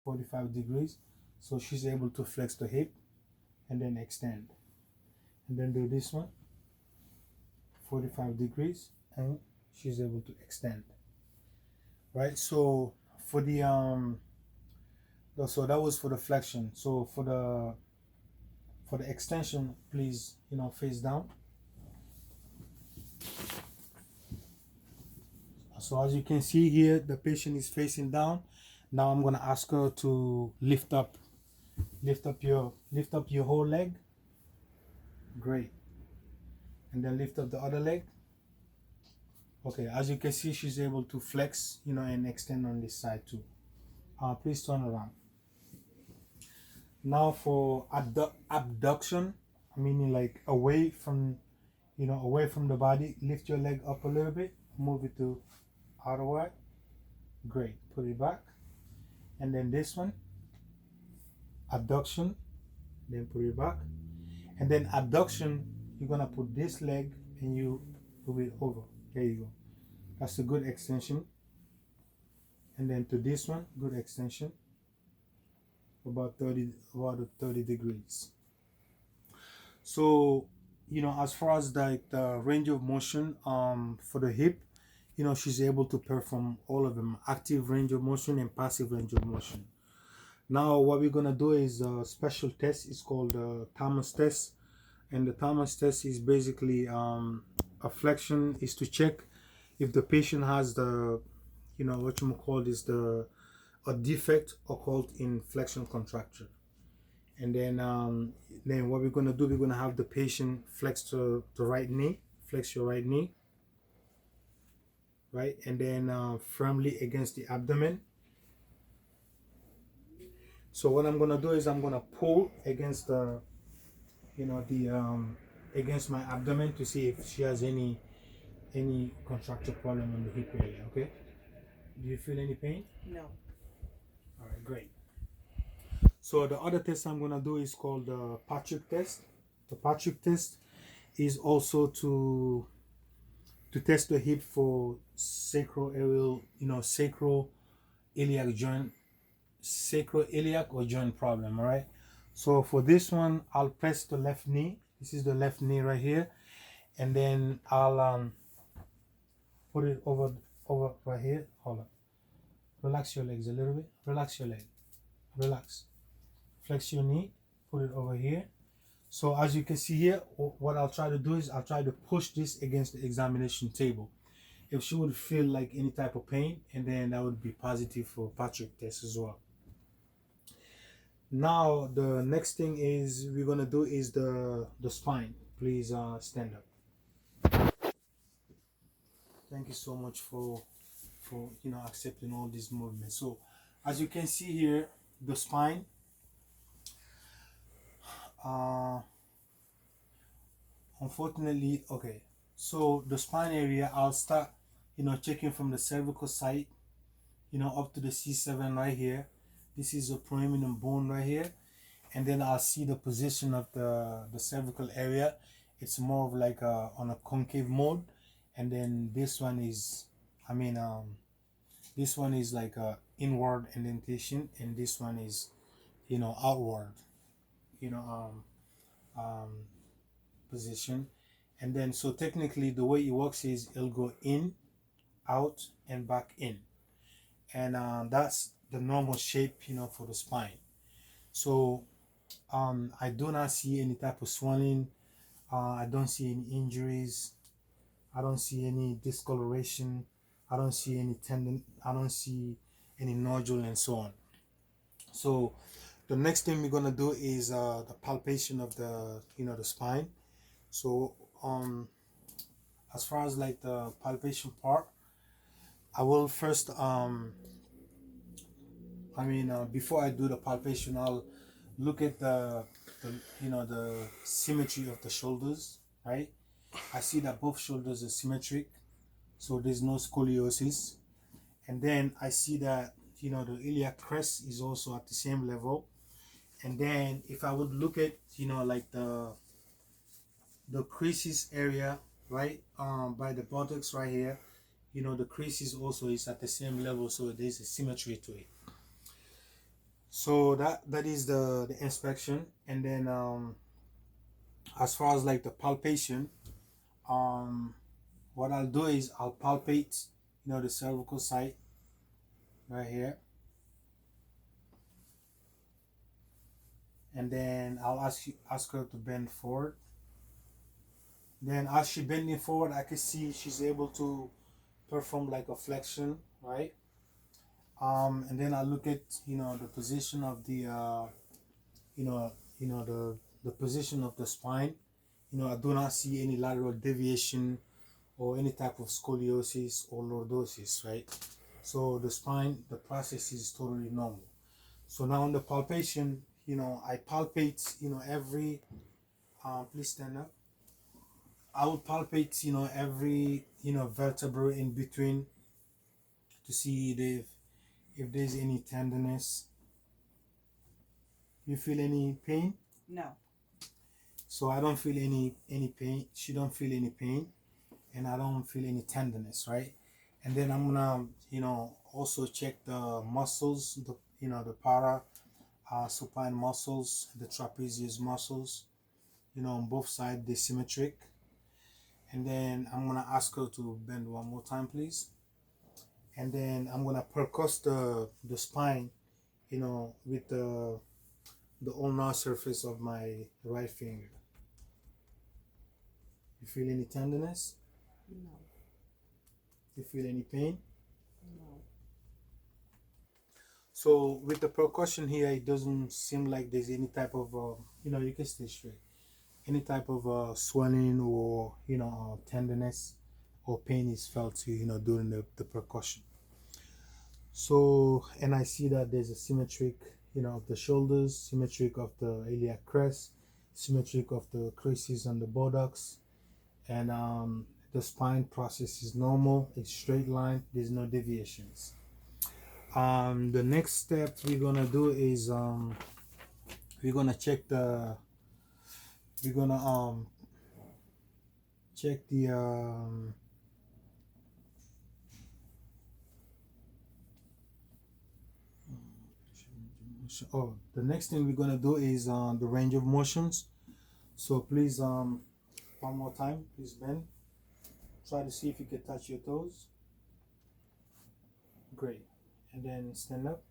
45 degrees. So she's able to flex the hip and then extend. And then do this one, 45 degrees, and she's able to extend. Right? So for the so that was for the flexion. So for the extension, please, face down. So as you can see here, the patient is facing down. Now I'm gonna ask her to lift up your whole leg. Great. And then lift up the other leg. Okay, as you can see, she's able to flex, and extend on this side too. Please turn around. Now for abduction, meaning like away from the body, lift your leg up a little bit, move it to outer wide. Great. Put it back. And then this one, abduction, then put it back. And then abduction, you're gonna put this leg and you move it over. There you go. That's a good extension. And then to this one, good extension. About 30 degrees. So, as far as like the range of motion for the hip, she's able to perform all of them: active range of motion and passive range of motion. Now what we're gonna do is a special test. It's called the Thomas test, and the Thomas test is basically a flexion is to check if the patient has the what you call this a defect occult in flexion contracture. And then what we're gonna do, we're gonna have the patient flex to the right knee, flex your right knee, right, and then firmly against the abdomen. So what I'm gonna do is I'm gonna pull against the against my abdomen to see if she has any contracture problem on the hip area. Okay, do you feel any pain? No. All right, great. So the other test I'm gonna do is called the Patrick test. The Patrick test is also to test the hip for sacroiliac joint, sacroiliac or joint problem. All right. So for this one, I'll press the left knee. This is the left knee right here, and then I'll put it over right here. Hold on. Relax your legs a little bit. Relax your leg. Relax. Flex your knee. Put it over here. So as you can see here, what I'll try to do is I'll try to push this against the examination table. If she would feel like any type of pain, and then that would be positive for Patrick test as well. Now the next thing is we're gonna do is the spine. Please stand up. Thank you so much for accepting all these movements. So as you can see here, the spine. Unfortunately, okay. So the spine area, I'll start, checking from the cervical side, up to the C7 right here. This is a proeminent bone right here, and then I'll see the position of the cervical area. It's more of like on a concave mode, and then this one is, this one is like a inward indentation, and this one is, outward, position. And then so technically the way it works is it'll go in, out, and back in, and that's the normal shape, for the spine. So I do not see any type of swelling. I don't see any injuries. I don't see any discoloration. I don't see any tendon. I don't see any nodule and so on. So the next thing we're gonna do is the palpation of the the spine. So as far as like the palpation part, I will first before I do the palpation, I'll look at the symmetry of the shoulders, right? I see that both shoulders are symmetric, so there's no scoliosis. And then I see that the iliac crest is also at the same level. And then if I would look at like the creases area, right, by the buttocks right here, the creases also is at the same level, so there's a symmetry to it. So that is the inspection. And then as far as like the palpation, um what I'll do is I'll palpate, the cervical side right here, and then I'll ask her to bend forward. Then as she bending forward, I can see she's able to perform like a flexion, right? And then I look at the position of the you know the position of the spine. I do not see any lateral deviation or any type of scoliosis or lordosis, right? So the spine, the process is totally normal. So now on the palpation, I palpate, every, please stand up. I will palpate, every, vertebra in between to see if there's any tenderness. You feel any pain? No. So I don't feel any pain. She don't feel any pain, and I don't feel any tenderness, right? And then I'm gonna, also check the muscles, the para supine muscles, the trapezius muscles, on both sides, they're symmetric. And then I'm gonna ask her to bend one more time, please. And then I'm gonna percuss the spine, with the ulnar surface of my right finger. You feel any tenderness? No. You feel any pain? No. So with the percussion here, it doesn't seem like there's any type of, you can stay straight. Any type of swelling or, tenderness or pain is felt, during the percussion. So, and I see that there's a symmetric, of the shoulders, symmetric of the iliac crest, symmetric of the creases on the buttocks, and the spine process is normal. It's straight line. There's no deviations. The next step we're gonna do is we're gonna check the we're gonna check the the next thing we're gonna do is the range of motions. So please one more time, please bend. Try to see if you can touch your toes. Great. And then stand up.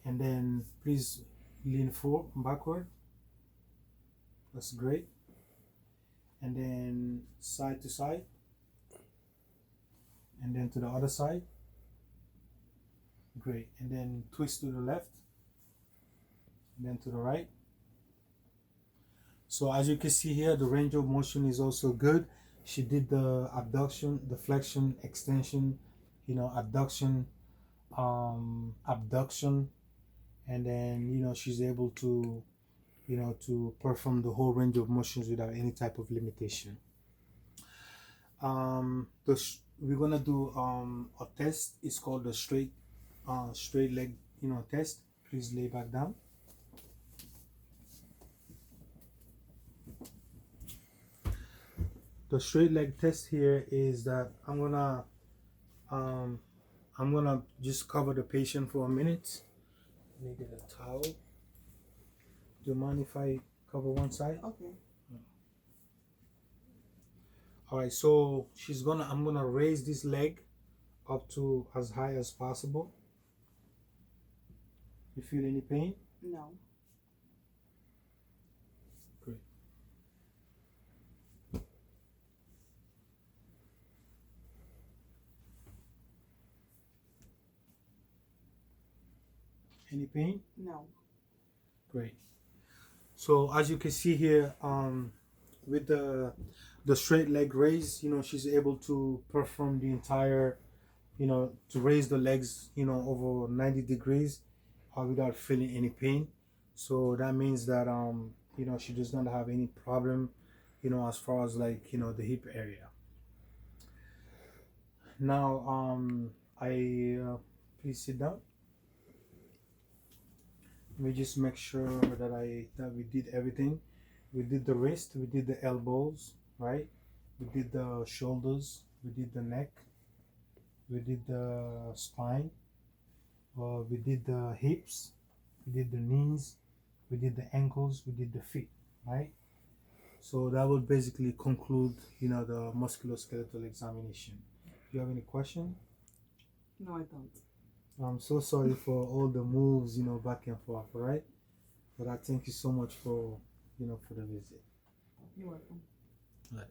And then please lean forward, backward. That's great. And then side to side. And then to the other side. Great. And then twist to the left. And then to the right. So as you can see here, the range of motion is also good. She did the abduction, the flexion, extension, abduction, abduction, and then she's able to to perform the whole range of motions without any type of limitation. We're gonna do a test. It's called the straight leg test. Please lay back down. The straight leg test here is that I'm gonna just cover the patient for a minute. Let me get a towel. Do you mind if I cover one side? Okay. All right, so I'm gonna raise this leg up to as high as possible. You feel any pain? No. Great. Any pain? No. Great. So as you can see here, with the straight leg raise, she's able to perform the entire, to raise the legs, over 90 degrees, without feeling any pain. So that means that she does not have any problem, as far as like the hip area. Now I please sit down. Let me just make sure that we did everything. We did the wrist, we did the elbows, right? We did the shoulders, we did the neck, we did the spine, we did the hips, we did the knees, we did the ankles, we did the feet, right? So that would basically conclude, the musculoskeletal examination. Do you have any question? No, I don't. I'm so sorry for all the moves, back and forth, right? But I thank you so much for, for the visit. You're welcome. Right.